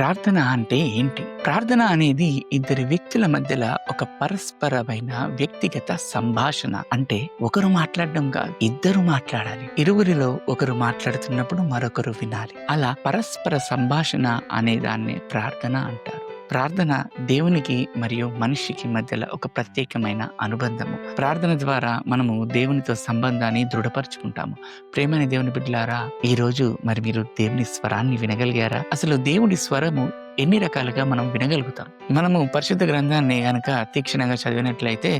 ప్రార్థన అంటే ఏంటి? ప్రార్థన అనేది ఇద్దరి వ్యక్తుల మధ్యల ఒక పరస్పరమైన వ్యక్తిగత సంభాషణ. అంటే ఒకరు మాట్లాడడం కాదు, ఇద్దరు మాట్లాడాలి. ఇరువురిలో ఒకరు మాట్లాడుతున్నప్పుడు మరొకరు వినాలి. అలా పరస్పర సంభాషణ అనే దాన్ని ప్రార్థన అంటారు. ప్రార్థన దేవునికి మరియు మనిషికి మధ్యలో ఒక ప్రత్యేకమైన అనుబంధము. ప్రార్థన ద్వారా మనము దేవునితో సంబంధాన్ని దృఢపరుచుకుంటాము. ప్రేమైన దేవుని బిడ్డలారా, ఈ రోజు మరి మీరు దేవుని స్వరాన్ని వినగలిగారా? అసలు దేవుని స్వరము ఎన్ని రకాలుగా మనం వినగలుగుతాం? మనము పరిశుద్ధ గ్రంథాన్ని గనక తీక్షణంగా చదివినట్లయితే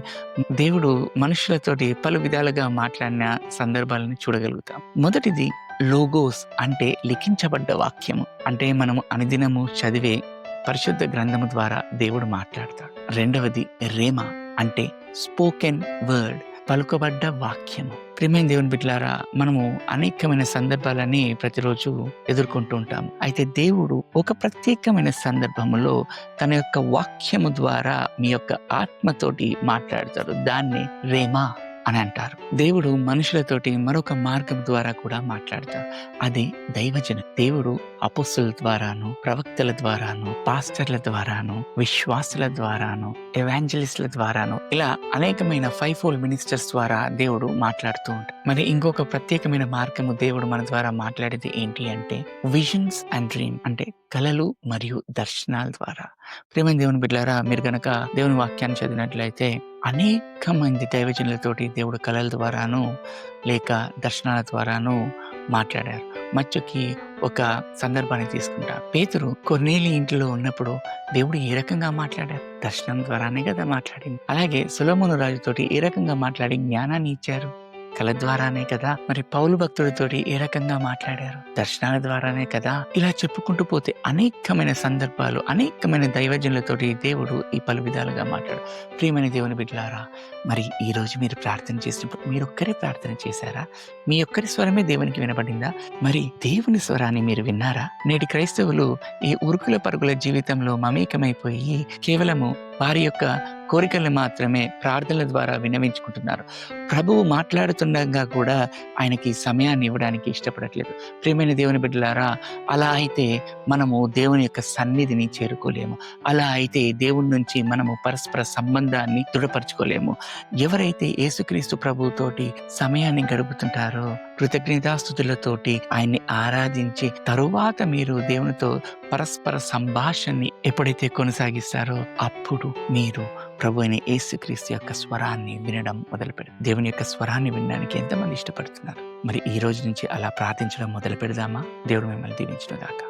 దేవుడు మనుషులతోటి పలు విధాలుగా మాట్లాడిన సందర్భాలను చూడగలుగుతాం. మొదటిది లోగోస్, అంటే లిఖించబడ్డ వాక్యము. అంటే మనము అనుదినము చదివే పరిశుద్ధ గ్రంథము ద్వారా దేవుడు మాట్లాడతాడు. రెండవది రేమా, అంటే స్పోకెన్ వర్డ్, పలుకబడ్డ వాక్యము. ప్రియమైన దేవుని బిడ్డలారా, మనము అనేకమైన సందర్భాలని ప్రతిరోజు ఎదుర్కొంటూ ఉంటాము. అయితే దేవుడు ఒక ప్రత్యేకమైన సందర్భములో తన యొక్క వాక్యము ద్వారా మీ యొక్క ఆత్మతోటి మాట్లాడతాడు. దాన్ని రేమా అని అంటారు. దేవుడు మనుషులతోటి మరొక మార్గం ద్వారా కూడా మాట్లాడతాడు. అది దైవజనం. దేవుడు అపోస్తలుల ద్వారాను, ప్రవక్తల ద్వారాను, పాస్టర్ల ద్వారాను, విశ్వాసుల ద్వారాను, ఎవాంజలిస్టుల ద్వారాను, ఇలా అనేకమైన 5-fold మినిస్టర్స్ ద్వారా దేవుడు మాట్లాడుతూ ఉంటాడు. మరి ఇంకొక ప్రత్యేకమైన మార్గము దేవుడు మన ద్వారా మాట్లాడేది ఏంటి అంటే విజన్స్ అండ్ డ్రీమ్, అంటే కలలు మరియు దర్శనాల ద్వారా. ప్రియమైన దేవుని బిడ్డలారా, మీరు గనక దేవుని వాక్యాన్ని చదివినట్లయితే అనేక మంది దైవజనులతోటి దేవుడు కళల ద్వారాను లేక దర్శనాల ద్వారాను మాట్లాడారు. మధ్యకి ఒక సందర్భాన్ని తీసుకుంటా. పేతురు కొర్నేలి ఇంటిలో ఉన్నప్పుడు దేవుడు ఏ రకంగా మాట్లాడారు? దర్శనం ద్వారానే కదా మాట్లాడింది. అలాగే సొలొమోను రాజుతోటి ఏ రకంగా మాట్లాడి జ్ఞానాన్ని ఇచ్చారు? కళ ద్వారానే కదా. మరి పౌలు భక్తుడితోటి ఏ రకంగా మాట్లాడారు? దర్శనాల ద్వారానే కదా. ఇలా చెప్పుకుంటూ పోతే అనేకమైన సందర్భాలు, అనేకమైన దైవజనులతోటి దేవుడు ఈ పలు విధాలుగా మాట్లాడు. ప్రియమైన దేవుని బిడ్డలారా, మరి ఈ రోజు మీరు ప్రార్థన చేసినప్పుడు మీరొక్కరే ప్రార్థన చేశారా? మీ ఒక్కరి స్వరమే దేవునికి వినబడిందా? మరి దేవుని స్వరాన్ని మీరు విన్నారా? నేటి క్రైస్తవులు ఈ ఉరుకుల పరుగుల జీవితంలో మమేకమైపోయి కేవలము వారి యొక్క కోరికలను మాత్రమే ప్రార్థనల ద్వారా విన్నవించుకుంటున్నారు. ప్రభువు మాట్లాడుతుండగా కూడా ఆయనకి సమయాన్ని ఇవ్వడానికి ఇష్టపడట్లేదు. ప్రియమైన దేవుని బిడ్డలారా, అలా అయితే మనము దేవుని యొక్క సన్నిధిని చేరుకోలేము. అలా అయితే దేవుని నుంచి మనము పరస్పర సంబంధాన్ని దృఢపరచుకోలేము. ఎవరైతే యేసుక్రీస్తు ప్రభువుతోటి సమయాన్ని గడుపుతుంటారో, కృతజ్ఞతాస్తుతులతోటి ఆయన్ని ఆరాధించి తరువాత మీరు దేవునితో పరస్పర సంభాషణని ఎప్పుడైతే కొనసాగిస్తారో అప్పుడు మీరు ప్రభు అయిన యేసుక్రీస్తు యొక్క స్వరాన్ని వినడం మొదలుపెడతారు. దేవుని యొక్క స్వరాన్ని వినడానికి ఎంతమంది ఇష్టపడుతున్నారు? మరి ఈ రోజు నుంచి అలా ప్రార్థించడం మొదలు పెడదామా? దేవుడు మిమ్మల్ని దీవించును గాక.